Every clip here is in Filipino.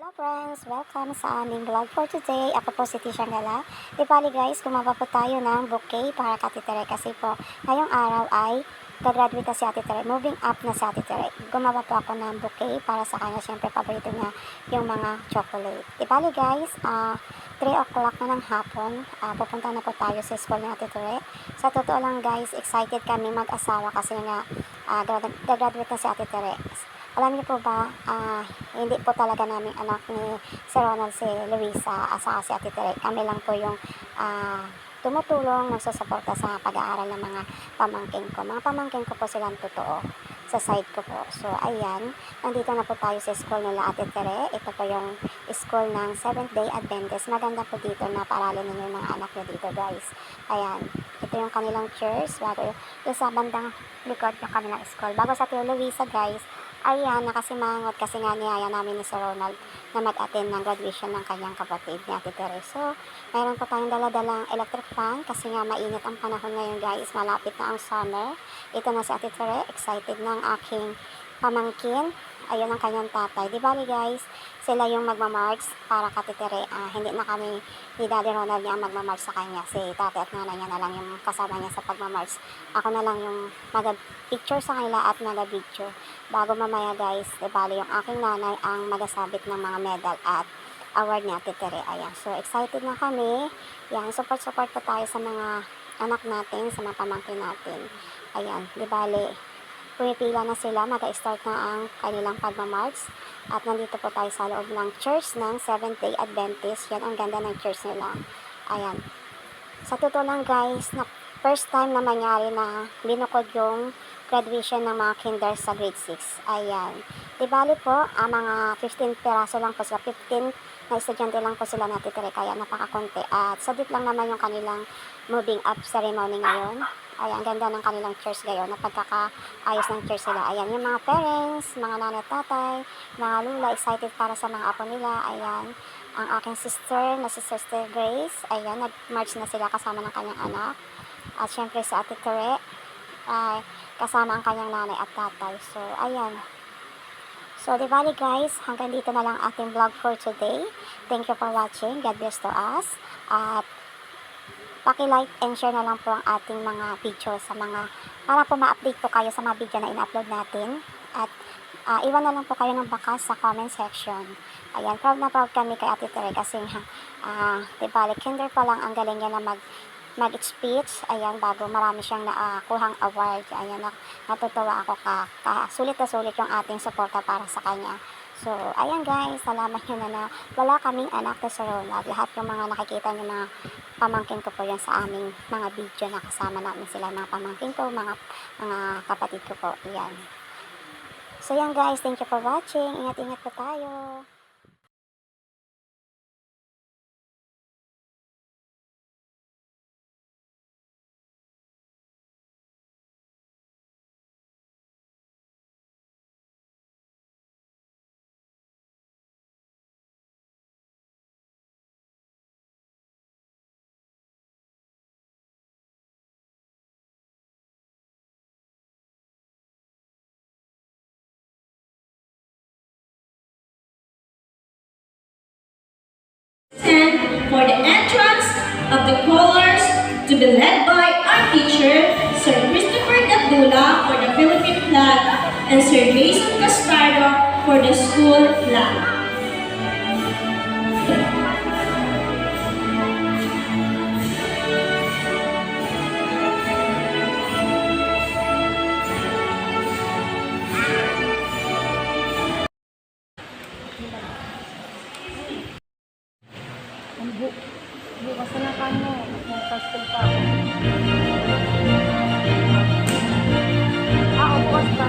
Hello friends! Welcome sa aming vlog for today. Ako po si Tisha Gala. Di bali guys, gumawa po tayo ng bouquet para kay Ate Tere kasi po ngayong araw ay gagraduate na si Ate Tere. Moving up na si Ate Tere. Gumawa po ako ng bouquet para sa kanya. Siyempre paborito niya yung mga chocolate. Di bali guys, 3 o'clock na ng hapon. Pupunta na po tayo sa school ni Ate Tere. Sa totoo lang guys, excited kami mag-asawa kasi nga gagraduate na si Ate Tere. Alam niyo po ba, hindi po talaga namin anak ni si Ronald, si Luisa, saka si Ate Tere. Kami lang po yung tumutulong, nagsusuporta sa pag-aaral ng mga pamangkin ko. Mga pamangkin ko po silang totoo sa side ko po. So, ayan, nandito na po tayo sa school nila Ate Tere. Ito po yung school ng Seventh-day Adventist. Maganda po dito na paralin ninyo yung mga anak nyo dito guys. Ayan, ito yung kanilang church. Bago yung sa bandang likod yung kanilang school. Bago sa Tio Luisa guys, ayan, nakasimangot kasi nga niyaya namin ni Sir Ronald na mag-attend ng graduation ng kanyang kapatid ni Ate Tere. So, mayroon po tayong daladalang electric fan kasi nga mainit ang panahon ngayon guys. Malapit na ang summer. Ito na si Ate Tere. Excited ng aking pamangkin. Ayun ang kanyang tatay. Di bali guys, sila yung magmamarks para kay Ate Tere. Hindi na kami ni Daddy Ronald niya magmamarks sa kanya. Si tatay at nanay niya na lang yung kasama niya sa pagmamarks. Ako na lang yung mag-picture sa kanila at mag-video. Bago mamaya guys, di bali yung aking nanay ang magasabit ng mga medal at award ni Ate Tere. Ayan. So, excited na kami. Yan, support po tayo sa mga anak natin, sa mga pamangkin natin. Ayan, di bali, pumipila na sila, mag-start na ang kanilang pagmamarks. At nandito po tayo sa loob ng church ng Seventh-day Adventist. Yan ang ganda ng church nila. Ayan. Sa totoo lang guys, na first time na mangyari na binukod yung graduation ng mga kinder sa grade 6. Ayan. Di bali po, mga 15 piraso lang po sila. 15 na estudyante lang po sila na Ate Tere, kaya napakakonti. At sadit lang naman yung kanilang moving up ceremony ngayon. Ayan, ganda ng kanilang church ngayon, na pagkakaayos ng church nila. Ayan, yung mga parents, mga nanay at tatay, mga lula, excited para sa mga apo nila. Ayan, ang aking sister, na si Sister Grace. Ayan, nag-march na sila kasama ng kanyang anak. At syempre sa Ate Tere, ay kasama ang kanyang nanay at tatay. So, ayan. So, di bali guys, hanggang dito na lang ating vlog for today. Thank you for watching. God bless to us. At paki-like and share na lang po ang ating mga video sa mga, para po ma-update po kayo sa mga video na in-upload natin. At iwan na lang po kayo ng bakas sa comment section. Ayan, proud na proud kami kay Ate Tere kasi di bali, kinder pa lang ang galing niya na mag-speech. Ayan, bago marami siyang nakuhang award. Ayan, natutuwa ako sulit na sulit yung ating suporta para sa kanya. So, ayan guys, salamat nyo na wala kaming anak na Sir Ronald. Lahat yung mga nakikita nyo, mga pamangkin ko po yan sa aming mga video na kasama namin sila, mga pamangkin ko, mga kapatid ko po. Ayan. So, ayan guys, thank you for watching. Ingat-ingat po tayo. And for the entrance of the colors to be led by our teacher, Sir Christopher Gatdula for the Philippine flag and Sir Jason Castardo for the school flag. Bukas na lang mo. Mag-pastel pa. Bukas pa.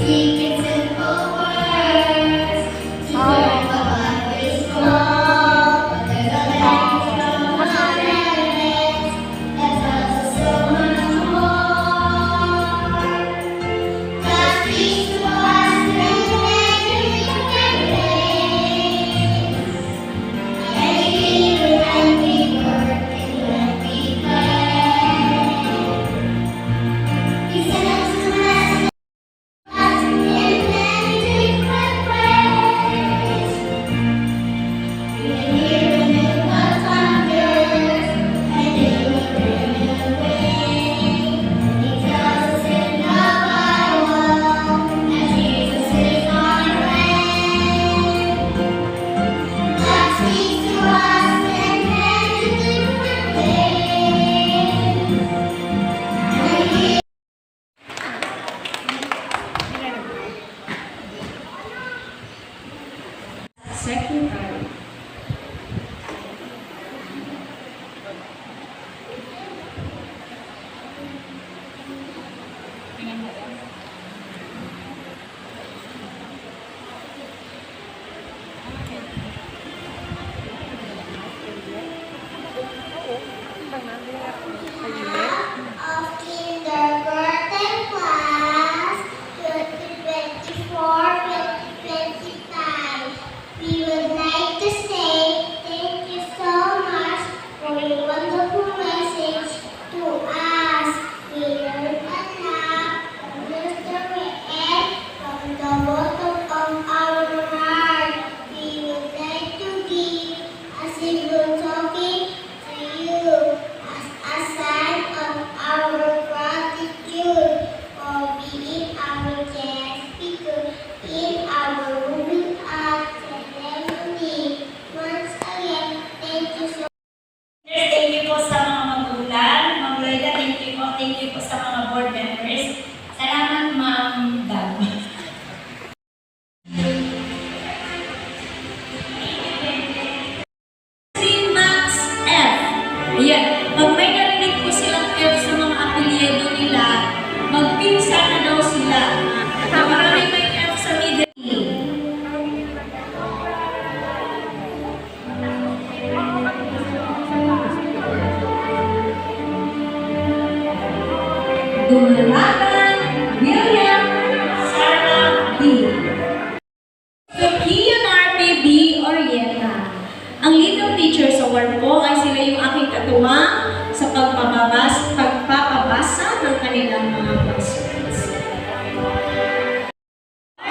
Speaking simple words to learn what life is called. But there's a language of our elements that tells us so much more. God speaks to us through the language of our days. And we live and we work and we play. He sent us to lessons. Ayan, pag may narinig po silang F sa mga apelyido nila, magpinsan na daw sila. Kaya marami may F sa middle name. Dumalagan, William, Sarah B. Sophia B. Orieta. Ang Little Teachers Award po ay sila yung aking katuwang sa pagpapabasa ng kanilang mga classmates.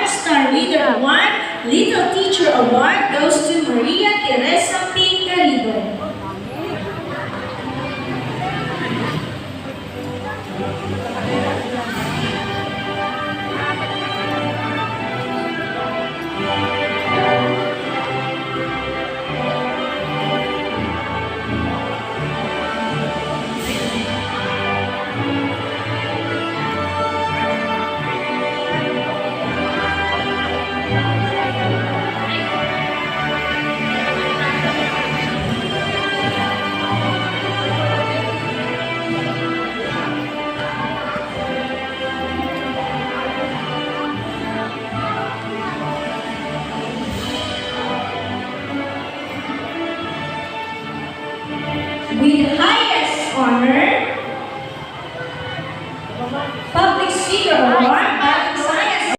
Star Reader Award, Little Teacher Award goes to Maria Teresa P. Carido. With highest honor, Public Speaker Award, Public Science.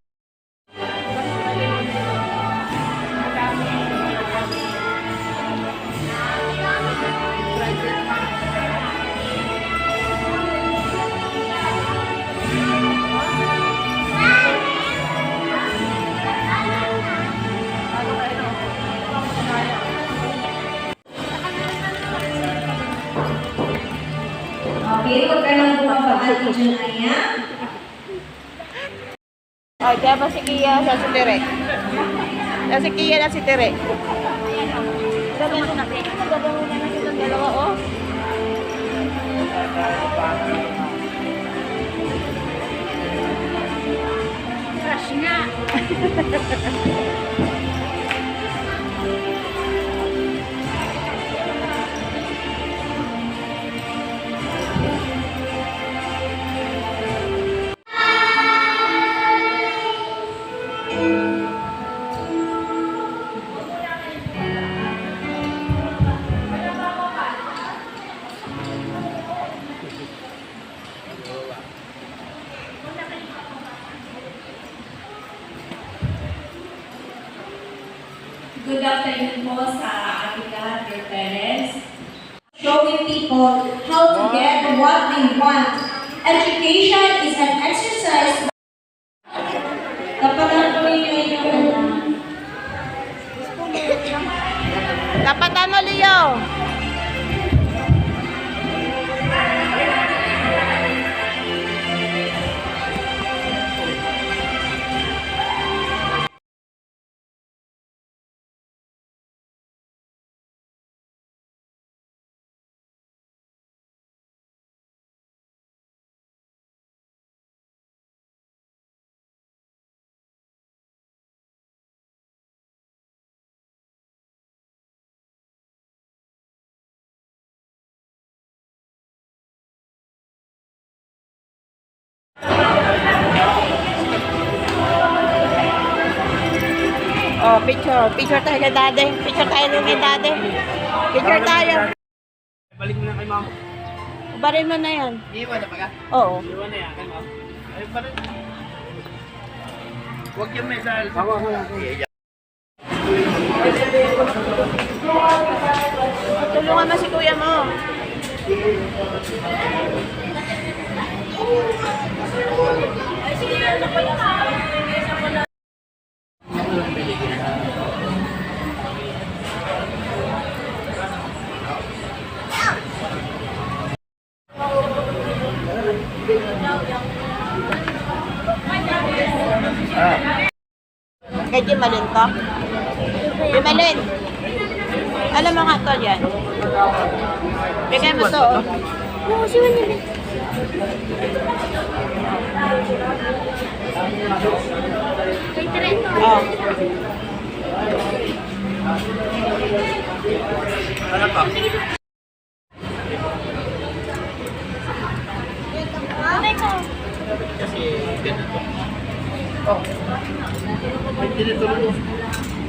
Okay, huwag ka lang bumabaan, Teacher Aya. Oh, diyan ba si Kia sa si Tere? Si Kia na si Tere. Gagawin na na silang dalawa, oh. Crush nga. Good afternoon po sa ating lahat, dear parents. Showing people how to get what they want. Education is an exercise. Kapag ang tuloy yung Tapatan mo, Leo. Oh, picture. Picture tayo kay daddy. Picture tayo kay daddy. Picture tayo. Balik mo na kay mama. Ubarin mo na yan. Iwan na pa ka? Oo. Iwan na yan kay mama. Ay, balik. Huwag yung may sal. Ako lang. Tulungan mo si kuya mo. Kay Jimalin to? Jimalin! Alam mo nga to yan. Bigay mo to. Oo, si Manila. Kay Trento. Oh. Ano pa? Oh. May tinitulog.